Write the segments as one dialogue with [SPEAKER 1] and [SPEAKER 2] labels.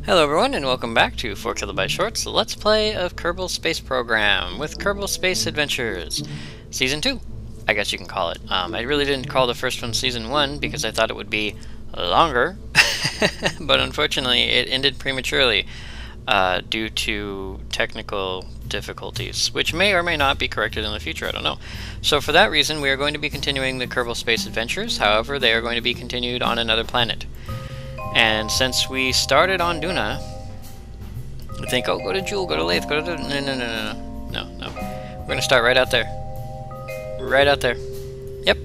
[SPEAKER 1] Hello everyone and welcome back to 4KB Shorts, the Let's Play of Kerbal Space Program with Kerbal Space Adventures Season 2, I guess you can call it. I really didn't call the first one Season 1 because I thought it would be longer, but unfortunately it ended prematurely due to technical difficulties, which may or may not be corrected in the future, I don't know. So for that reason we are going to be continuing the Kerbal Space Adventures, however they are going to be continued on another planet. And since we started on Duna, I think, oh, go to Jewel, go to Lathe, go to... No. We're going to start right out there. Right out there. Yep.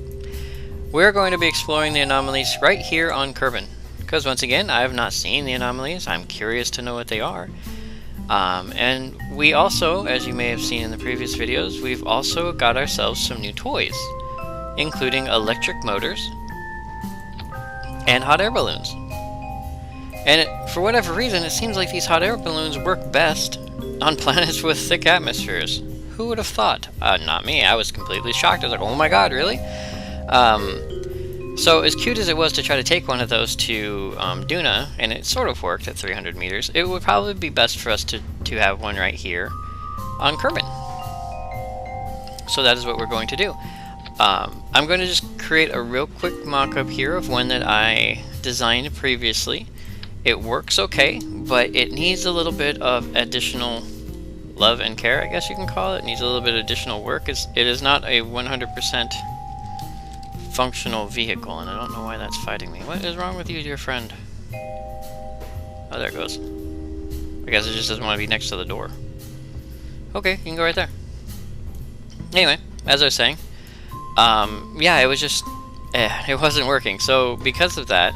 [SPEAKER 1] We're going to be exploring the anomalies right here on Kerbin. Because once again, I have not seen the anomalies. I'm curious to know what they are. And we also, as you may have seen in the previous videos, we've also got ourselves some new toys, including electric motors and hot air balloons. And for whatever reason, it seems like these hot air balloons work best on planets with thick atmospheres. Who would have thought? Not me. I was completely shocked. I was like, oh my god, really? So as cute as it was to try to take one of those to Duna, and it sort of worked at 300 meters, it would probably be best for us to have one right here on Kerbin. So that is what we're going to do. I'm going to just create a real quick mock-up here of one that I designed previously. It works okay, but it needs a little bit of additional love and care, I guess you can call it. It needs a little bit of additional work. It is not a 100% functional vehicle, and I don't know why that's fighting me. What is wrong with you, dear friend? Oh, there it goes. I guess it just doesn't want to be next to the door. Okay, you can go right there. Anyway, as I was saying, yeah, it was just... it wasn't working. So, because of that...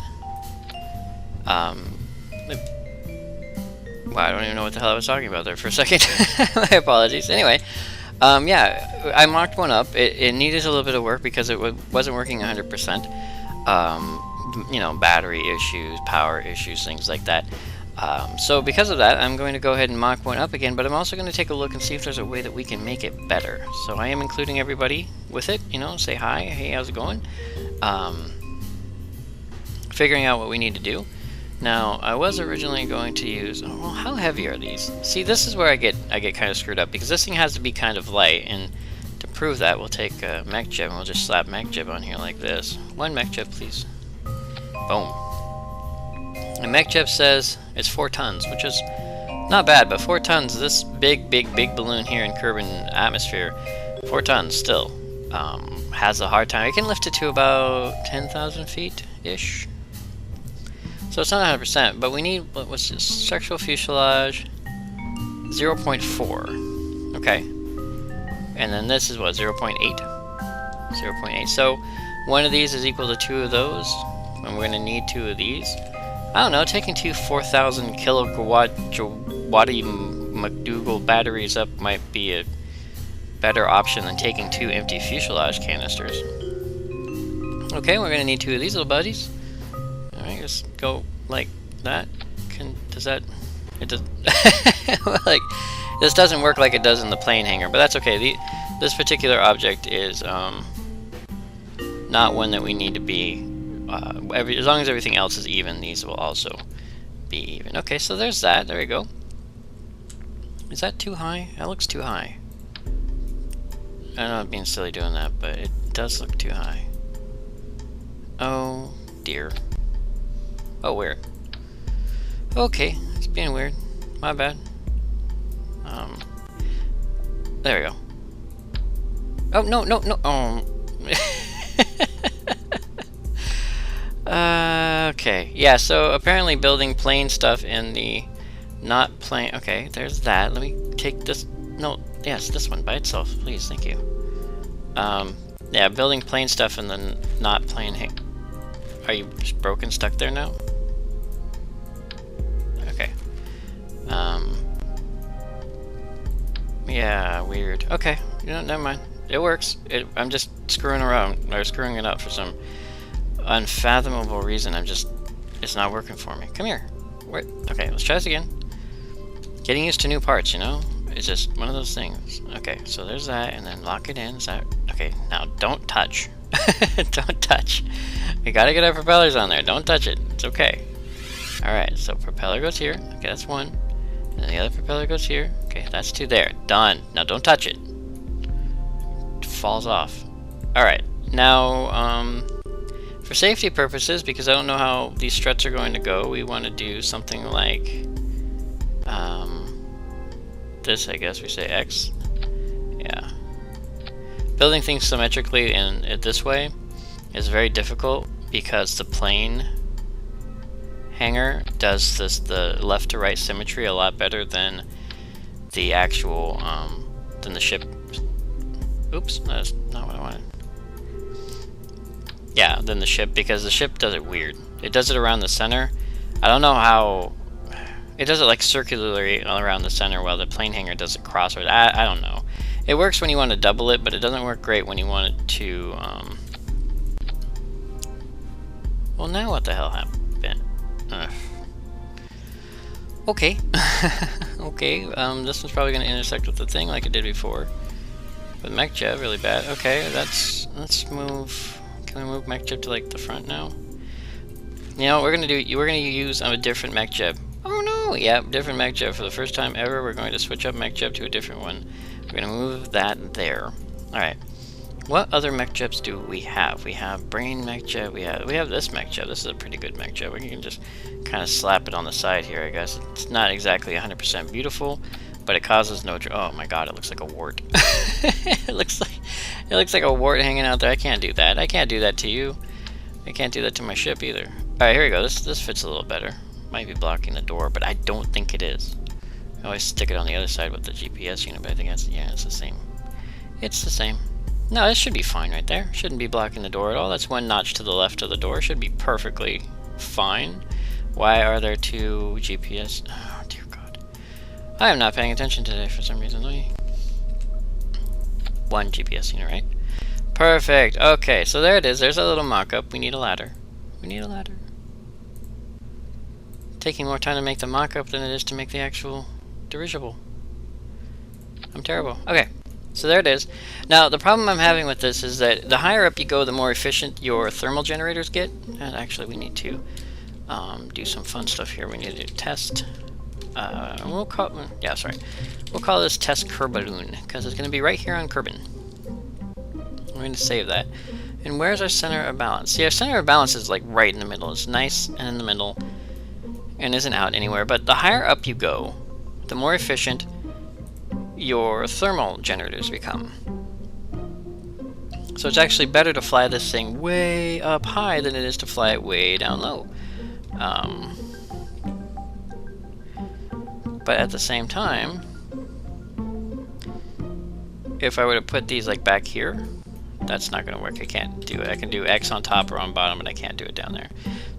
[SPEAKER 1] Wow, I don't even know what the hell I was talking about there for a second. My apologies. Anyway, yeah, I mocked one up. It needed a little bit of work because it wasn't working 100%. You know, battery issues, power issues, things like that. So because of that, I'm going to go ahead and mock one up again, but I'm also going to take a look and see if there's a way that we can make it better. So I am including everybody with it, you know, say hi, hey, how's it going? Figuring out what we need to do. Now, I was originally going to use... Oh, well, how heavy are these? See, this is where I get kind of screwed up, because this thing has to be kind of light, and to prove that, we'll take mech jib, and we'll just slap mech jib on here like this. One mech jib, please. Boom. And mech jib says it's 4 tons, which is not bad, but 4 tons, this big balloon here in Kerbin atmosphere, 4 tons still, has a hard time. It can lift it to about 10,000 feet-ish. So it's not 100%, but we need, what was this, structural fuselage, 0.4, okay, and then this is what, 0.8, 0.8, so one of these is equal to 2 of those, and we're going to need 2 of these. I don't know, taking 2 4,000 kilowatt McDougal batteries up might be a better option than taking 2 empty fuselage canisters. Okay, we're going to need 2 of these little buddies. Alright, just go like that. Does that... It does... like, this doesn't work like it does in the plane hangar, but that's okay. This particular object is not one that we need to be... as long as everything else is even, these will also be even. Okay, so there's that. There we go. Is that too high? That looks too high. I know I'm being silly doing that, but it does look too high. Oh, dear. Oh, weird. Okay, it's being weird. My bad. There we go. Oh, no. Oh. Okay. Yeah, so apparently building plane stuff in the not plane... Okay, there's that. Let me take this... No, yes, this one by itself. Please, thank you. Yeah, building plane stuff in the not plane... Are you just broken, stuck there now? Okay. Yeah, weird. Okay, you know, never mind. It works. I'm just screwing around, or screwing it up for some unfathomable reason. It's not working for me. Come here. Wait. Okay, let's try this again. Getting used to new parts, you know? It's just one of those things. Okay, so there's that, and then lock it in. Is that... Okay, now don't touch. Don't touch. We gotta get our propellers on there. Don't touch it. It's okay. Alright, so propeller goes here. Okay, that's one. And the other propeller goes here. Okay, that's two there. Done. Now don't touch it. It falls off. Alright, now, for safety purposes, because I don't know how these struts are going to go, we want to do something like, this, I guess we say X. Yeah. Building things symmetrically in this way is very difficult because the plane hanger does the left to right symmetry a lot better than the actual, than the ship. Oops, that's not what I wanted. Yeah, than the ship, because the ship does it weird. It does it around the center. I don't know how... It does it like circularly around the center while the plane hanger does it crosswise. I don't know. It works when you want to double it, but it doesn't work great when you want it to... Well, now what the hell happened? Okay. Okay, this one's probably going to intersect with the thing like it did before. But MechJeb, really bad. Okay, let's move... Can we move MechJeb to like the front now? You know what we're going to do? We're going to use a different MechJeb. Oh no! Yeah, different MechJeb. For the first time ever, we're going to switch up MechJeb to a different one. We're going to move that there. Alright. What other MechJebs do we have? We have Brain MechJeb. We have this MechJeb. This is a pretty good MechJeb. We can just kind of slap it on the side here, I guess. It's not exactly 100% beautiful, but it causes no... Oh my god, it looks like a wart. It looks like a wart hanging out there. I can't do that. I can't do that to you. I can't do that to my ship either. Alright, here we go. This fits a little better. Might be blocking the door, but I don't think it is. I always stick it on the other side with the GPS unit, but I think that's... Yeah, it's the same. It's the same. No, this should be fine right there. Shouldn't be blocking the door at all. That's one notch to the left of the door. Should be perfectly fine. Why are there two GPS... Oh, dear God. I am not paying attention today for some reason. One GPS unit, right? Perfect. Okay, so there it is. There's a little mock-up. We need a ladder. We need a ladder. Taking more time to make the mock-up than it is to make the actual dirigible. I'm terrible. Okay, so there it is. Now, the problem I'm having with this is that the higher up you go, the more efficient your thermal generators get. And actually, we need to do some fun stuff here. We need to do test. We'll call... Yeah, sorry. We'll call this test Kerbaloon, because it's going to be right here on Kerbin. We're going to save that. And where's our center of balance? See, our center of balance is like right in the middle. It's nice and in the middle and isn't out anywhere. But the higher up you go, the more efficient your thermal generators become. So it's actually better to fly this thing way up high than it is to fly it way down low. But at the same time, if I were to put these like back here, that's not going to work. I can't do it. I can do X on top or on bottom, but I can't do it down there.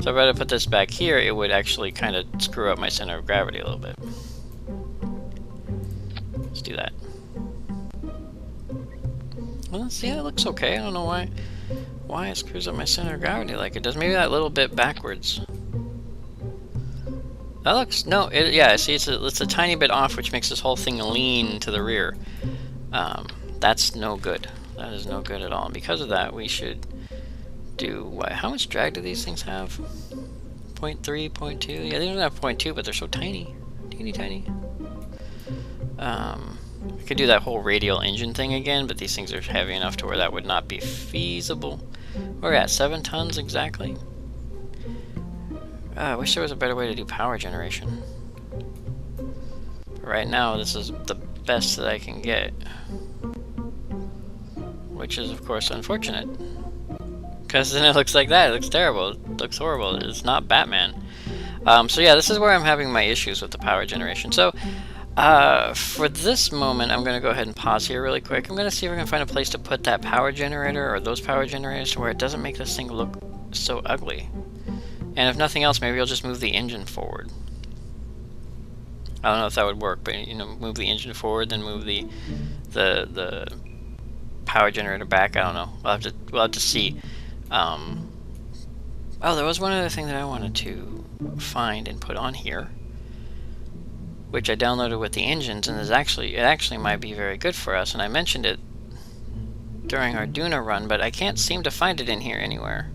[SPEAKER 1] So if I were to put this back here, it would actually kind of screw up my center of gravity a little bit. Let's do that. Well, see, it looks okay. I don't know why it screws up my center of gravity like it does. Maybe that little bit backwards. That looks... No, yeah, see, it's a tiny bit off, which makes this whole thing lean to the rear. That's no good. That is no good at all. And because of that, we should do... What, how much drag do these things have? 0.3, 0.2? Yeah, they don't have 0.2, but they're so tiny. Teeny tiny. I could do that whole radial engine thing again, but these things are heavy enough to where that would not be feasible. We're at 7 tons exactly. I wish there was a better way to do power generation. But right now, this is the best that I can get. Which is, of course, unfortunate. Because then it looks like that. It looks terrible. It looks horrible. It's not Batman. So yeah, this is where I'm having my issues with the power generation. So, for this moment, I'm going to go ahead and pause here really quick. I'm going to see if I can find a place to put that power generator, or those power generators, to where it doesn't make this thing look so ugly. And if nothing else, maybe I'll just move the engine forward. I don't know if that would work, but, you know, move the engine forward, then move the power generator back. I don't know. We'll have to see. Oh, there was one other thing that I wanted to find and put on here, which I downloaded with the engines, and it actually might be very good for us. And I mentioned it during our Duna run, but I can't seem to find it in here anywhere.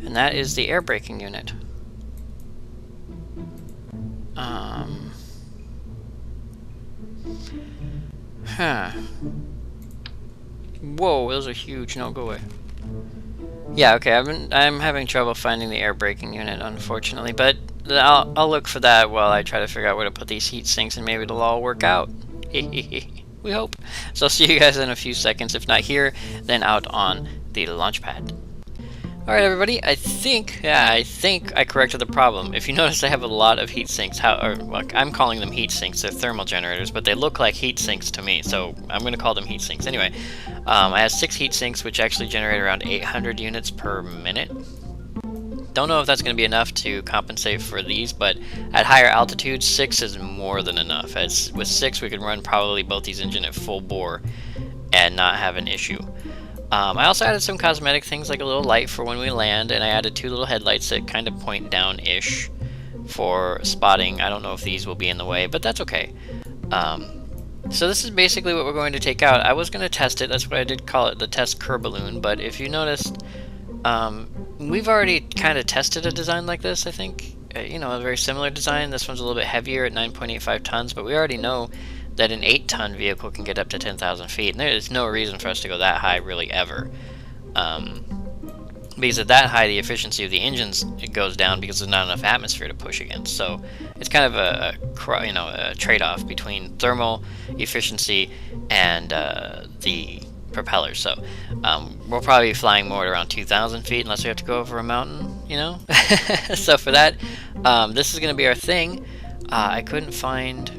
[SPEAKER 1] And that is the air braking unit. Huh. Whoa, those are huge. No, go away. Yeah, okay. I'm having trouble finding the air braking unit, unfortunately, but I'll look for that while I try to figure out where to put these heat sinks, and maybe it'll all work out. We hope. So I'll see you guys in a few seconds. If not here, then out on the launch pad. Alright everybody, I think I corrected the problem. If you notice, I have a lot of heat sinks. Well, I'm calling them heat sinks. They're thermal generators, but they look like heat sinks to me, so I'm going to call them heat sinks. Anyway, I have 6 heat sinks, which actually generate around 800 units per minute. Don't know if that's going to be enough to compensate for these, but at higher altitudes, 6 is more than enough. With 6, we could run probably both these engines at full bore and not have an issue. I also added some cosmetic things like a little light for when we land, and I added 2 little headlights that kind of point down-ish for spotting. I don't know if these will be in the way, but that's okay. So this is basically what we're going to take out. I was going to test it, that's why I did call it the test Kerballoon, but if you noticed, we've already kind of tested a design like this, I think. You know, a very similar design. This one's a little bit heavier at 9.85 tons, but we already know that an 8-ton vehicle can get up to 10,000 feet, and there's no reason for us to go that high really ever. Because at that high, the efficiency of the engines goes down because there's not enough atmosphere to push against. So it's kind of a trade-off between thermal efficiency and the propellers. So we'll probably be flying more at around 2,000 feet unless we have to go over a mountain, you know. So for that, this is going to be our thing. I couldn't find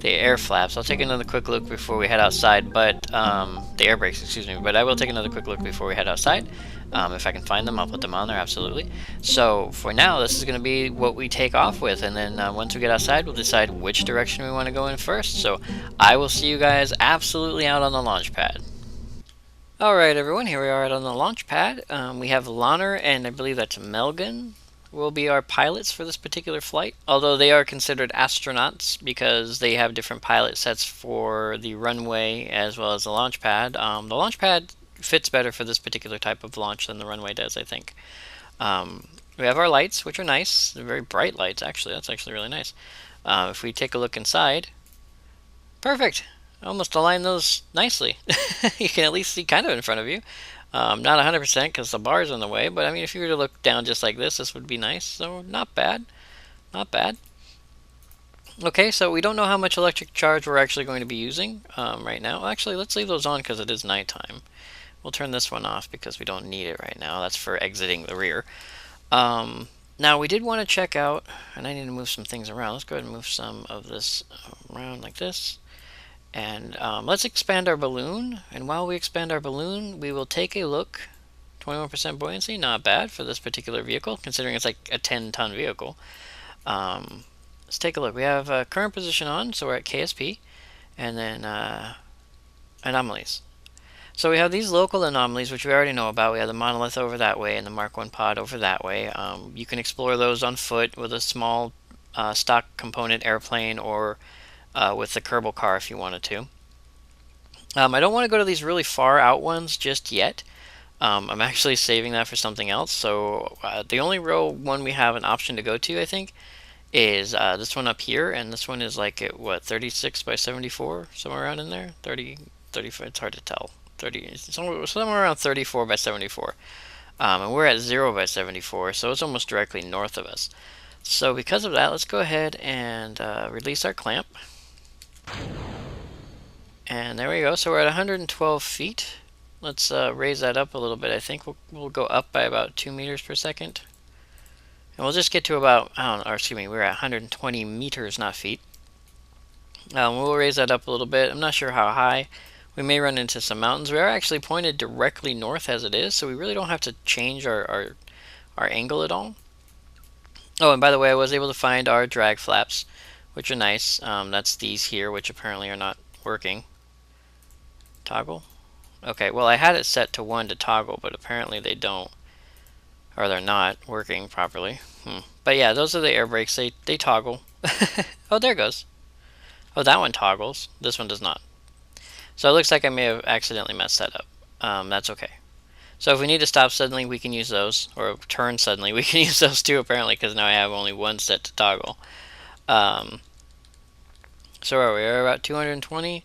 [SPEAKER 1] the air flaps. I'll take another quick look before we head outside, but the air brakes, excuse me, but I will take another quick look before we head outside. If I can find them, I'll put them on there, absolutely. So for now, this is going to be what we take off with, and then once we get outside, we'll decide which direction we want to go in first. So I will see you guys absolutely out on the launch pad. Alright everyone, here we are out on the launch pad. We have Lanner, and I believe that's Melgan will be our pilots for this particular flight, although they are considered astronauts because they have different pilot sets for the runway as well as the launch pad. The launch pad fits better for this particular type of launch than the runway does, I think. We have our lights, which are nice. They're very bright lights, actually. That's actually really nice. If we take a look inside, perfect! I almost aligned those nicely. You can at least see kind of in front of you. Not 100% because the bar's in the way, but I mean, if you were to look down just like this would be nice. So not bad, not bad. Okay, so we don't know how much electric charge we're actually going to be using right now. Actually, let's leave those on because it is nighttime. We'll turn this one off because we don't need it right now. That's for exiting the rear. Now we did want to check out, and I need to move some things around. Let's go ahead and move some of this around like this. And let's expand our balloon, and while we expand our balloon, we will take a look. 21% buoyancy, not bad for this particular vehicle, considering it's like a 10-ton vehicle. Let's take a look. We have current position on, so we're at KSP, and then anomalies. So we have these local anomalies, which we already know about. We have the monolith over that way and the Mark 1 pod over that way. You can explore those on foot with a small stock component airplane or with the Kerbal car if you wanted to. I don't want to go to these really far out ones just yet. I'm actually saving that for something else. So the only real one we have an option to go to, I think, is this one up here, and this one is like at what, 36 by 74, somewhere around in there. 30, 35. It's hard to tell. 30, somewhere around 34 by 74. And we're at 0 by 74, so it's almost directly north of us. So because of that, let's go ahead and release our clamp. And there we go. So we're at 112 feet. Let's raise that up a little bit. I think we'll go up by about 2 meters per second. And we'll just get to about, we're at 120 meters, not feet. We'll raise that up a little bit. I'm not sure how high. We may run into some mountains. We are actually pointed directly north as it is, so we really don't have to change our angle at all. Oh, and by the way, I was able to find our drag flaps, which are nice. That's these here, which apparently are not working. Toggle? Okay, well I had it set to 1 to toggle, but apparently they don't. Or they're not working properly. But yeah, those are the air brakes. They toggle. Oh, there it goes. Oh, that one toggles. This one does not. So it looks like I may have accidentally messed that up. That's okay. So if we need to stop suddenly, we can use those, or turn suddenly, we can use those too, apparently, because now I have only one set to toggle. So where are we? We're about 220.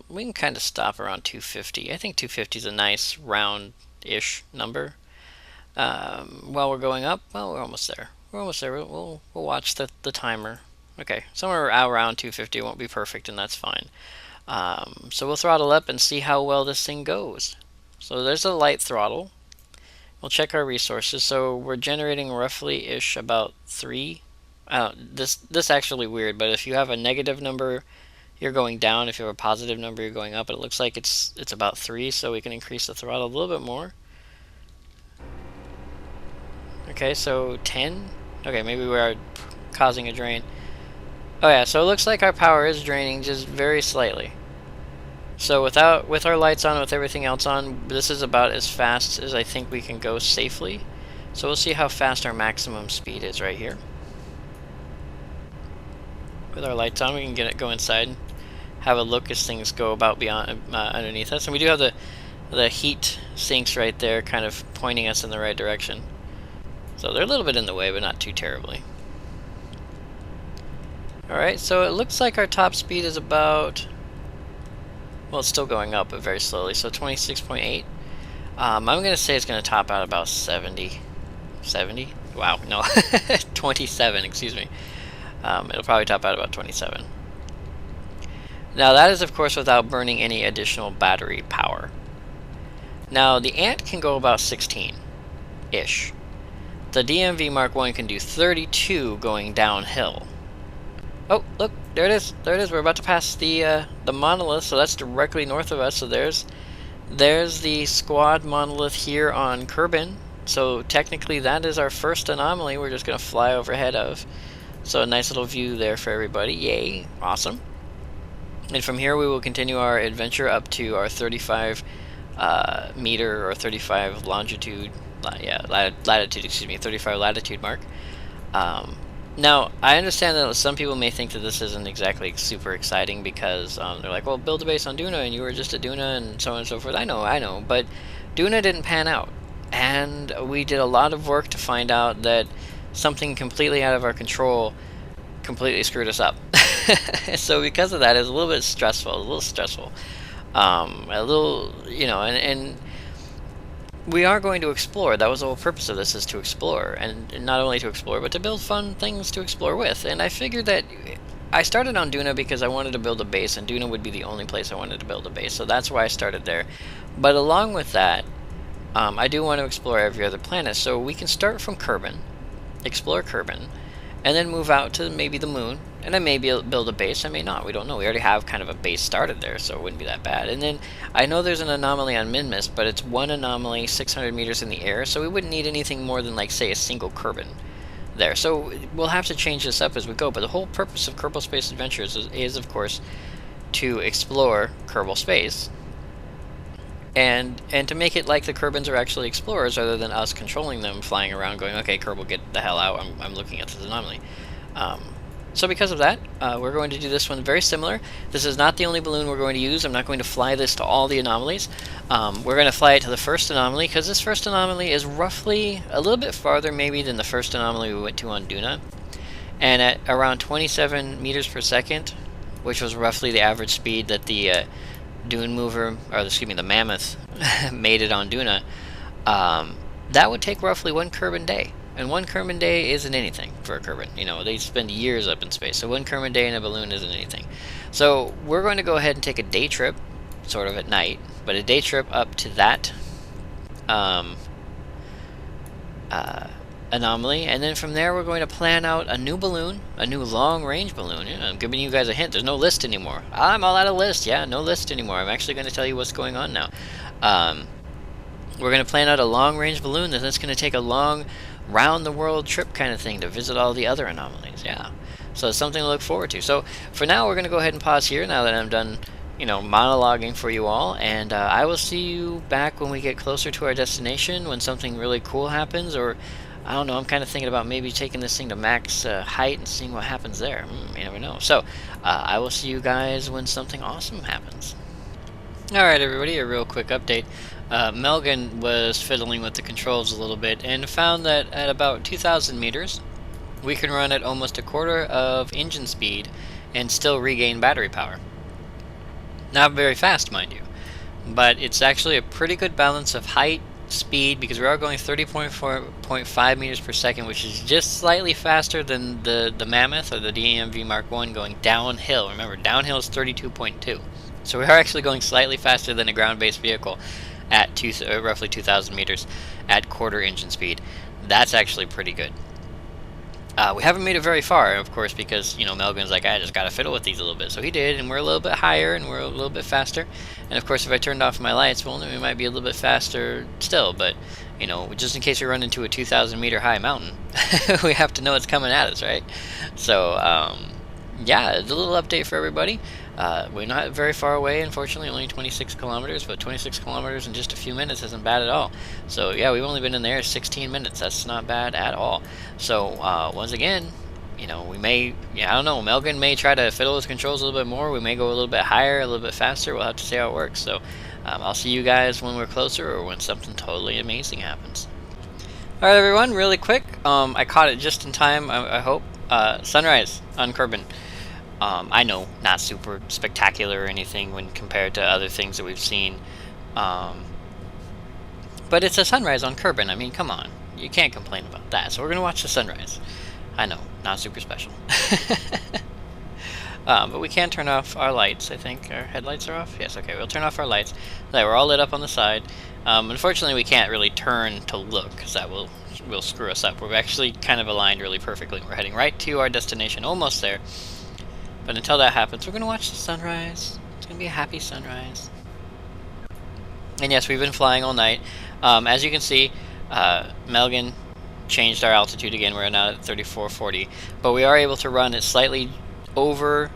[SPEAKER 1] We can kind of stop around 250. I think 250 is a nice round-ish number. While we're going up, well, we're almost there. We're almost there. We'll watch the timer. Okay, somewhere around 250 won't be perfect, and that's fine. So we'll throttle up and see how well this thing goes. So there's a light throttle. We'll check our resources. So we're generating roughly-ish about 3. This actually weird, but if you have a negative number, you're going down. If you have a positive number, you're going up. But it looks like it's about 3, so we can increase the throttle a little bit more. Okay, so 10. Okay, maybe we are causing a drain. Oh yeah, so it looks like our power is draining just very slightly. So with our lights on, with everything else on, this is about as fast as I think we can go safely. So we'll see how fast our maximum speed is right here. With our lights on, we can go inside and have a look as things go about beyond underneath us. And we do have the heat sinks right there kind of pointing us in the right direction. So they're a little bit in the way, but not too terribly. Alright, so it looks like our top speed is about... Well, it's still going up, but very slowly. So 26.8. I'm going to say it's going to top out about 70. 70? Wow, no. 27, excuse me. It'll probably top out about 27. Now that is, of course, without burning any additional battery power. Now, the Ant can go about 16-ish. The DMV Mark I can do 32 going downhill. Oh, look, there it is. There it is. We're about to pass the monolith, so that's directly north of us. So there's the squad monolith here on Kerbin. So technically that is our first anomaly we're just going to fly overhead of. So a nice little view there for everybody. Yay. Awesome. And from here we will continue our adventure up to our 35 meter or 35 longitude, latitude, excuse me, 35 latitude mark. Now, I understand that some people may think that this isn't exactly super exciting because they're like, well, build a base on Duna and you were just at Duna and so on and so forth. I know, but Duna didn't pan out. And we did a lot of work to find out that something completely out of our control completely screwed us up. So because of that, it's a little bit stressful, a little, you know, and we are going to explore. That was the whole purpose of this, is to explore, and not only to explore, but to build fun things to explore with. And I figured that I started on Duna because I wanted to build a base, and Duna would be the only place I wanted to build a base, so that's why I started there. But along with that, I do want to explore every other planet, so we can start from Kerbin, explore Kerbin, and then move out to maybe the moon, and I may build a base, I may not, we don't know. We already have kind of a base started there, so it wouldn't be that bad. And then, I know there's an anomaly on Minmus, but it's one anomaly 600 meters in the air, so we wouldn't need anything more than, like, say, a single Kerbin there. So we'll have to change this up as we go, but the whole purpose of Kerbal Space Adventures is of course, to explore Kerbal Space, and to make it like the Kerbins are actually explorers rather than us controlling them, flying around going, okay, Kerbal, get the hell out, I'm looking at this anomaly. So because of that, we're going to do this one very similar. This is not the only balloon we're going to use. I'm not going to fly this to all the anomalies. We're going to fly it to the first anomaly, because this first anomaly is roughly a little bit farther maybe than the first anomaly we went to on Duna. And at around 27 meters per second, which was roughly the average speed that the Dune Mover, or excuse me, the Mammoth made it on Duna, that would take roughly one Kerbin day. And one Kerbin day isn't anything for a Kerbin. You know, they spend years up in space, so one Kerbin day in a balloon isn't anything. So we're going to go ahead and take a day trip, sort of at night, but a day trip up to that anomaly, and then from there we're going to plan out a new balloon, a new long-range balloon. Yeah, I'm giving you guys a hint. There's no list anymore. I'm all out of list. Yeah, no list anymore. I'm actually going to tell you what's going on now. We're going to plan out a long-range balloon, and that's going to take a long round-the-world trip kind of thing to visit all the other anomalies. Yeah, so it's something to look forward to. So for now, we're going to go ahead and pause here now that I'm done, you know, monologuing for you all, and I will see you back when we get closer to our destination, when something really cool happens, or I don't know, I'm kind of thinking about maybe taking this thing to max height and seeing what happens there. You never know. So I will see you guys when something awesome happens. Alright everybody, a real quick update. Melgan was fiddling with the controls a little bit and found that at about 2,000 meters, we can run at almost a quarter of engine speed and still regain battery power. Not very fast, mind you, but it's actually a pretty good balance of height, speed, because we are going 30.5 meters per second, which is just slightly faster than the Mammoth or the DEMV Mark 1 going downhill. Remember, downhill is 32.2. So we are actually going slightly faster than a ground-based vehicle at roughly 2,000 meters at quarter engine speed. That's actually pretty good. We haven't made it very far, of course, because, you know, Melgan's like, I just gotta fiddle with these a little bit. So he did, and we're a little bit higher, and we're a little bit faster. And of course, if I turned off my lights, well, we might be a little bit faster still. But, you know, just in case we run into a 2,000 meter high mountain, we have to know it's coming at us, right? So, yeah, it's a little update for everybody. We're not very far away, unfortunately, only 26 kilometers, but 26 kilometers in just a few minutes isn't bad at all. So yeah, we've only been in there 16 minutes. That's not bad at all. So once again, you know, we may, I don't know, Melgan may try to fiddle with controls a little bit more. We may go a little bit higher, a little bit faster. We'll have to see how it works. So I'll see you guys when we're closer or when something totally amazing happens. Alright everyone, really quick, I caught it just in time, I hope. Sunrise on Kerbin. I know, not super spectacular or anything when compared to other things that we've seen. But it's a sunrise on Kerbin. I mean, come on. You can't complain about that. So we're going to watch the sunrise. I know, not super special. But we can turn off our lights, I think. Our headlights are off? Yes, okay, we'll turn off our lights. They were all lit up on the side. Unfortunately, we can't really turn to look, because that will screw us up. We're actually kind of aligned really perfectly. We're heading right to our destination, almost there. But until that happens, we're going to watch the sunrise. It's going to be a happy sunrise. And yes, we've been flying all night. As you can see, Melgan changed our altitude again. We're now at 3440. But we are able to run at slightly over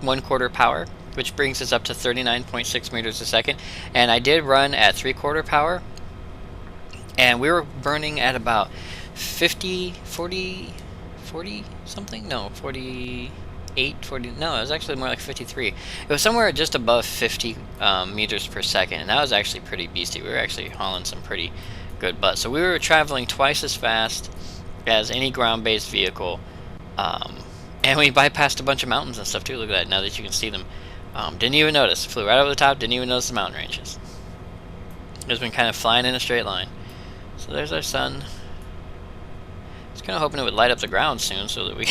[SPEAKER 1] 1/4 power, which brings us up to 39.6 meters a second. And I did run at 3/4 power. And we were burning at about 40 something? No, 40... 40, no, it was actually more like 53. It was somewhere just above 50 meters per second, and that was actually pretty beastie. We were actually hauling some pretty good butt. So we were traveling twice as fast as any ground-based vehicle, and we bypassed a bunch of mountains and stuff too. Look at that, now that you can see them. Didn't even notice. Flew right over the top, didn't even notice the mountain ranges. It's been kind of flying in a straight line. So there's our sun. I was kind of hoping it would light up the ground soon so that we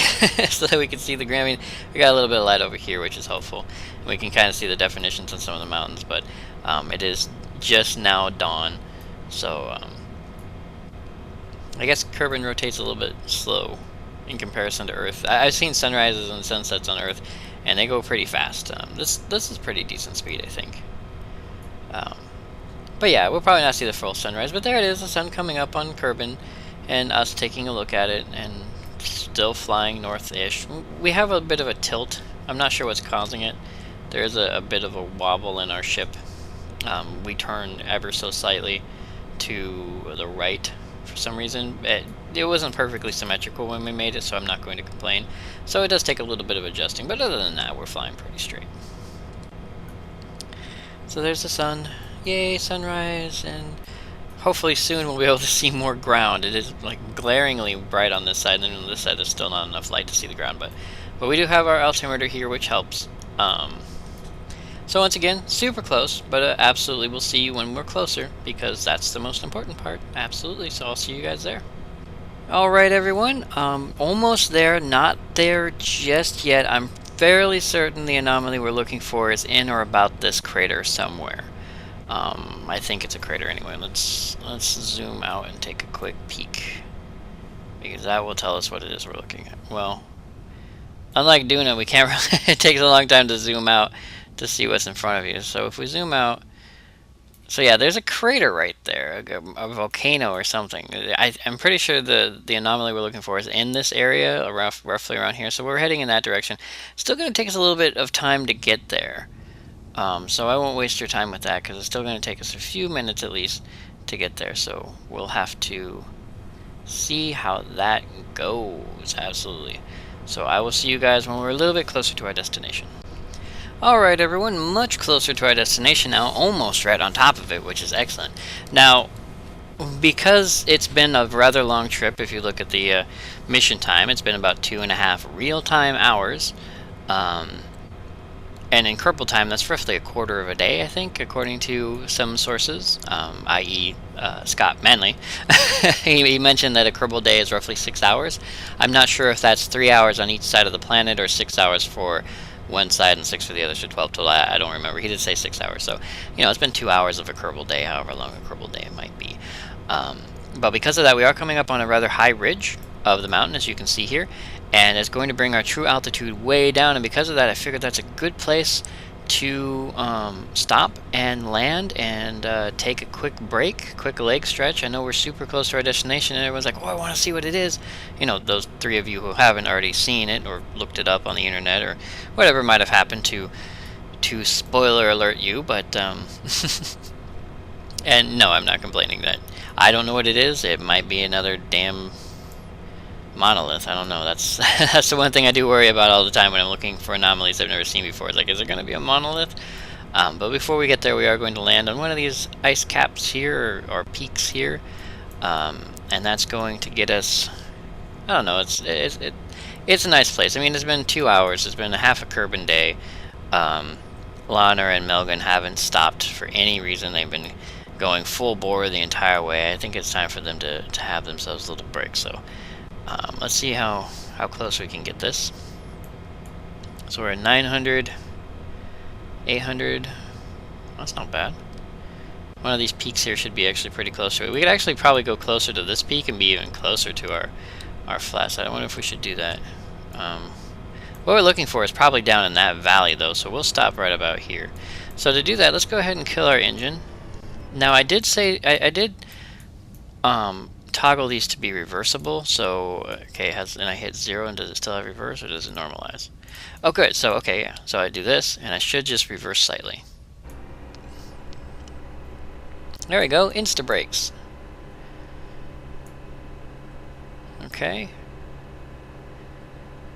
[SPEAKER 1] could see the ground. I mean, we got a little bit of light over here, which is helpful. And we can kind of see the definitions on some of the mountains, but it is just now dawn. So I guess Kerbin rotates a little bit slow in comparison to Earth. I've seen sunrises and sunsets on Earth, and they go pretty fast. This is pretty decent speed, I think. But yeah, we'll probably not see the full sunrise, but there it is, the sun coming up on Kerbin. And us taking a look at it and still flying north-ish. We have a bit of a tilt. I'm not sure what's causing it. There is a bit of a wobble in our ship. We turn ever so slightly to the right for some reason. It wasn't perfectly symmetrical when we made it, so I'm not going to complain. So it does take a little bit of adjusting, but other than that, we're flying pretty straight. So there's the sun. Yay, sunrise, and hopefully soon we'll be able to see more ground. It is like glaringly bright on this side, and then on this side there's still not enough light to see the ground, but we do have our altimeter here, which helps. So once again, super close, but absolutely we'll see you when we're closer, because that's the most important part. Absolutely, so I'll see you guys there. Alright everyone, almost there, not there just yet. I'm fairly certain the anomaly we're looking for is in or about this crater somewhere. I think it's a crater anyway. Let's zoom out and take a quick peek, because that will tell us what it is we're looking at. Well, unlike Duna, we can't really, it takes a long time to zoom out to see what's in front of you. So if we zoom out, so yeah, there's a crater right there, a volcano or something. I'm pretty sure the anomaly we're looking for is in this area, roughly around here. So we're heading in that direction. Still going to take us a little bit of time to get there. So I won't waste your time with that, because it's still going to take us a few minutes at least to get there. So we'll have to see how that goes. Absolutely. So I will see you guys when we're a little bit closer to our destination. Alright everyone, much closer to our destination now, almost right on top of it, which is excellent. Now, because it's been a rather long trip, if you look at the mission time, it's been about 2.5 real-time hours. And in Kerbal time, that's roughly a quarter of a day, I think, according to some sources, i.e. Scott Manley. he mentioned that a Kerbal day is roughly 6 hours. I'm not sure if that's 3 hours on each side of the planet or 6 hours for one side and 6 for the other, so 12 total. I don't remember. He did say 6 hours, so it's been 2 hours of a Kerbal day, however long a Kerbal day it might be. But because of that, we are coming up on a rather high ridge of the mountain, as you can see here, and it's going to bring our true altitude way down, and because of that I figured that's a good place to stop and land and take a quick break, quick leg stretch. I know we're super close to our destination and everyone's like, oh, I want to see what it is. Those 3 of you who haven't already seen it or looked it up on the internet or whatever might have happened to spoiler alert you, but and no, I'm not complaining that I don't know what it is. It might be another damn monolith. I don't know. That's that's the one thing I do worry about all the time when I'm looking for anomalies I've never seen before. It's like, is there going to be a monolith? But before we get there, we are going to land on one of these ice caps here, or peaks here, and that's going to get us. I don't know. It's a nice place. I mean, it's been 2 hours. It's been a half a Kerbin day. Lana and Melvin haven't stopped for any reason. They've been going full bore the entire way. I think it's time for them to have themselves a little break. So. Let's see how close we can get this. So we're at 900, 800. That's not bad. One of these peaks here should be actually pretty close to it. We could actually probably go closer to this peak and be even closer to our flat side. I wonder if we should do that. What we're looking for is probably down in that valley though, so we'll stop right about here. So to do that, let's go ahead and kill our engine. Now I did say I did toggle these to be reversible, so okay, and I hit 0, and does it still have reverse or does it normalize? Oh good, so okay, yeah, so I do this and I should just reverse slightly. There we go, insta brakes. Okay,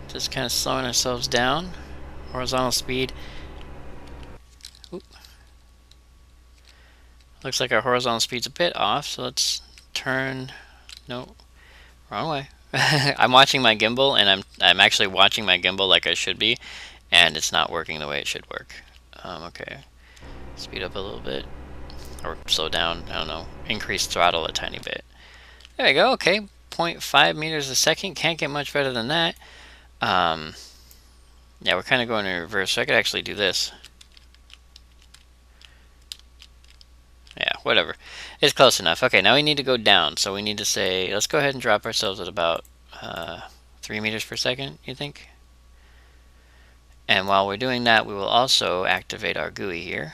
[SPEAKER 1] just kind of slowing ourselves down. Horizontal speed. Oop. Looks like our horizontal speed's a bit off, so let's turn. No, wrong way. I'm watching my gimbal, and I'm actually watching my gimbal like I should be, and it's not working the way it should work. Okay, speed up a little bit, or slow down. I don't know. Increase throttle a tiny bit. There we go. Okay, 0.5 meters a second. Can't get much better than that. Yeah, we're kind of going in reverse, so I could actually do this. Yeah, whatever. It's close enough. Okay, now we need to go down. So we need to say, let's go ahead and drop ourselves at about 3 meters per second, you think? And while we're doing that, we will also activate our GUI here,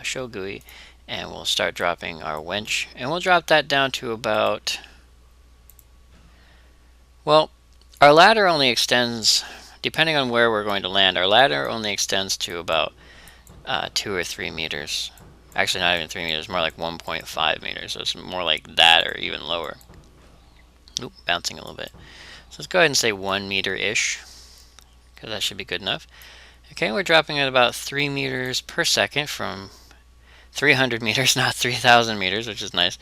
[SPEAKER 1] show GUI, and we'll start dropping our winch. And we'll drop that down to about, well, our ladder only extends, depending on where we're going to land, our ladder only extends to about 2 or 3 meters. Actually, not even 3 meters, more like 1.5 meters. So it's more like that or even lower. Oop, bouncing a little bit. So let's go ahead and say 1 meter-ish, because that should be good enough. Okay, we're dropping at about 3 meters per second from 300 meters, not 3,000 meters, which is nice,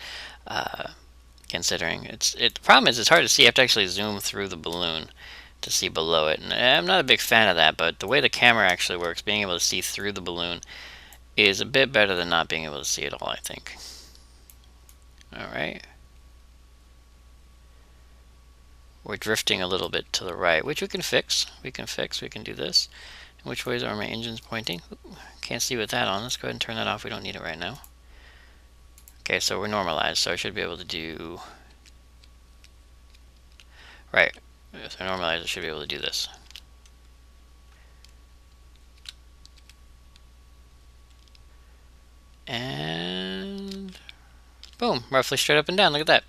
[SPEAKER 1] considering the problem is it's hard to see. You have to actually zoom through the balloon to see below it. And I'm not a big fan of that, but the way the camera actually works, being able to see through the balloon is a bit better than not being able to see it all, I think. Alright. We're drifting a little bit to the right, which we can fix. We can do this. And which ways are my engines pointing? Ooh, can't see with that on. Let's go ahead and turn that off. We don't need it right now. Okay, so we're normalized, so I should be able to do... Right. If I normalize, I should be able to do this. And boom, roughly straight up and down. Look at that.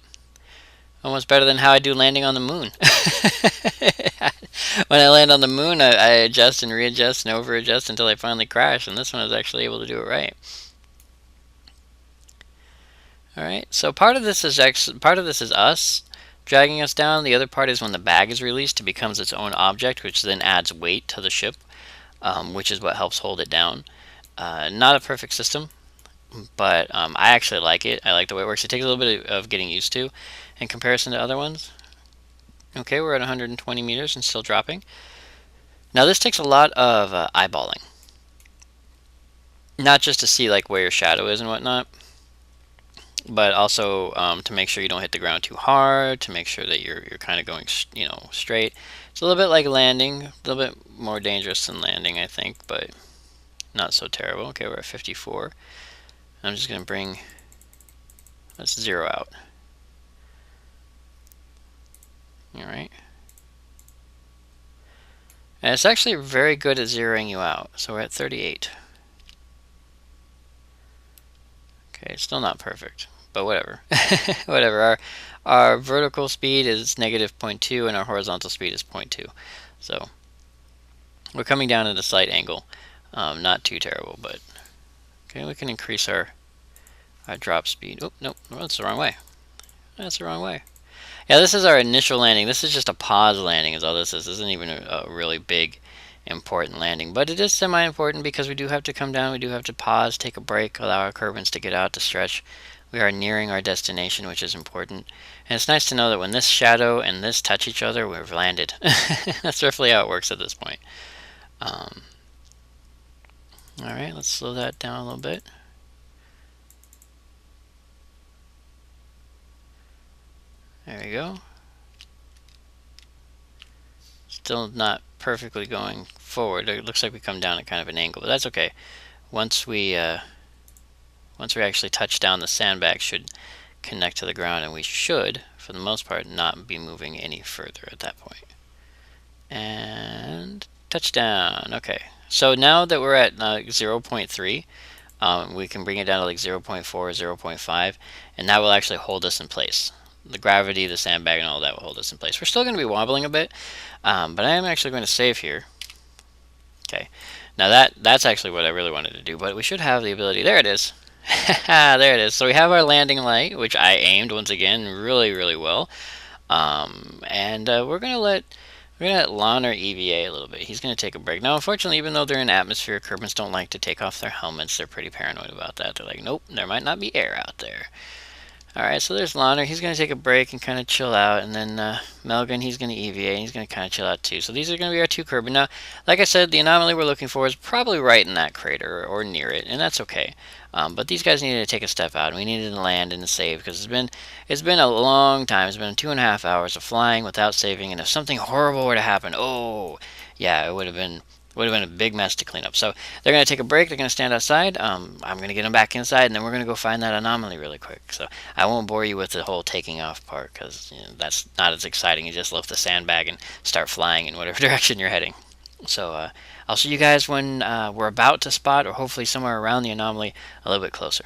[SPEAKER 1] Almost better than how I do landing on the moon. When I land on the moon, I adjust and readjust and over adjust until I finally crash, and this one is actually able to do it right. Alright, so part of this is us dragging us down. The other part is when the bag is released, it becomes its own object, which then adds weight to the ship. which is what helps hold it down. Not a perfect system, but I actually like it. I like the way it works. It takes a little bit of getting used to in comparison to other ones. Okay, we're at 120 meters and still dropping. Now this takes a lot of eyeballing. Not just to see like where your shadow is and whatnot, but also to make sure you don't hit the ground too hard, to make sure that you're kind of going straight. It's a little bit like landing, a little bit more dangerous than landing, I think, but not so terrible. Okay, we're at 54. I'm just going to bring, let's zero out. Alright. And it's actually very good at zeroing you out. So we're at 38. Okay, it's still not perfect, but whatever. Whatever. Our vertical speed is negative 0.2 and our horizontal speed is 0.2. So we're coming down at a slight angle. Not too terrible, but okay, we can increase our drop speed. Oh, nope, that's the wrong way. That's the wrong way. Yeah, this is our initial landing. This is just a pause landing is all this is. This isn't even a really big, important landing. But it is semi-important because we do have to come down. We do have to pause, take a break, allow our Kerbals to get out to stretch. We are nearing our destination, which is important. And it's nice to know that when this shadow and this touch each other, we've landed. That's roughly how it works at this point. Alright, let's slow that down a little bit. There we go. Still not perfectly going forward. It looks like we come down at kind of an angle, but that's okay. Once we actually touch down, the sandbag should connect to the ground, and we should, for the most part, not be moving any further at that point. And touchdown. Okay, so now that we're at 0.3, we can bring it down to like 0.4, 0.5, and that will actually hold us in place. The gravity, the sandbag, and all that will hold us in place. We're still going to be wobbling a bit, but I am actually going to save here. Okay, now that's actually what I really wanted to do, but we should have the ability. There it is. There it is. So we have our landing light, which I aimed once again really, really well. And we're gonna let Lana EVA a little bit. He's gonna take a break. Now, unfortunately, even though they're in atmosphere, Kerbals don't like to take off their helmets. They're pretty paranoid about that. They're like, nope, there might not be air out there. Alright, so there's Lana. He's going to take a break and kind of chill out. And then Melgan, he's going to EVA, and he's going to kind of chill out too. So these are going to be our two Kerbals. Now, like I said, the anomaly we're looking for is probably right in that crater or near it, and that's okay. But these guys needed to take a step out, and we needed to land and save because it's been a long time. It's been 2.5 hours of flying without saving, and if something horrible were to happen, oh, yeah, it would have been a big mess to clean up. So they're going to take a break. They're going to stand outside. I'm going to get them back inside, and then we're going to go find that anomaly really quick. So I won't bore you with the whole taking off part because that's not as exciting. You just lift the sandbag and start flying in whatever direction you're heading. So I'll see you guys when we're about to spot, or hopefully somewhere around the anomaly, a little bit closer.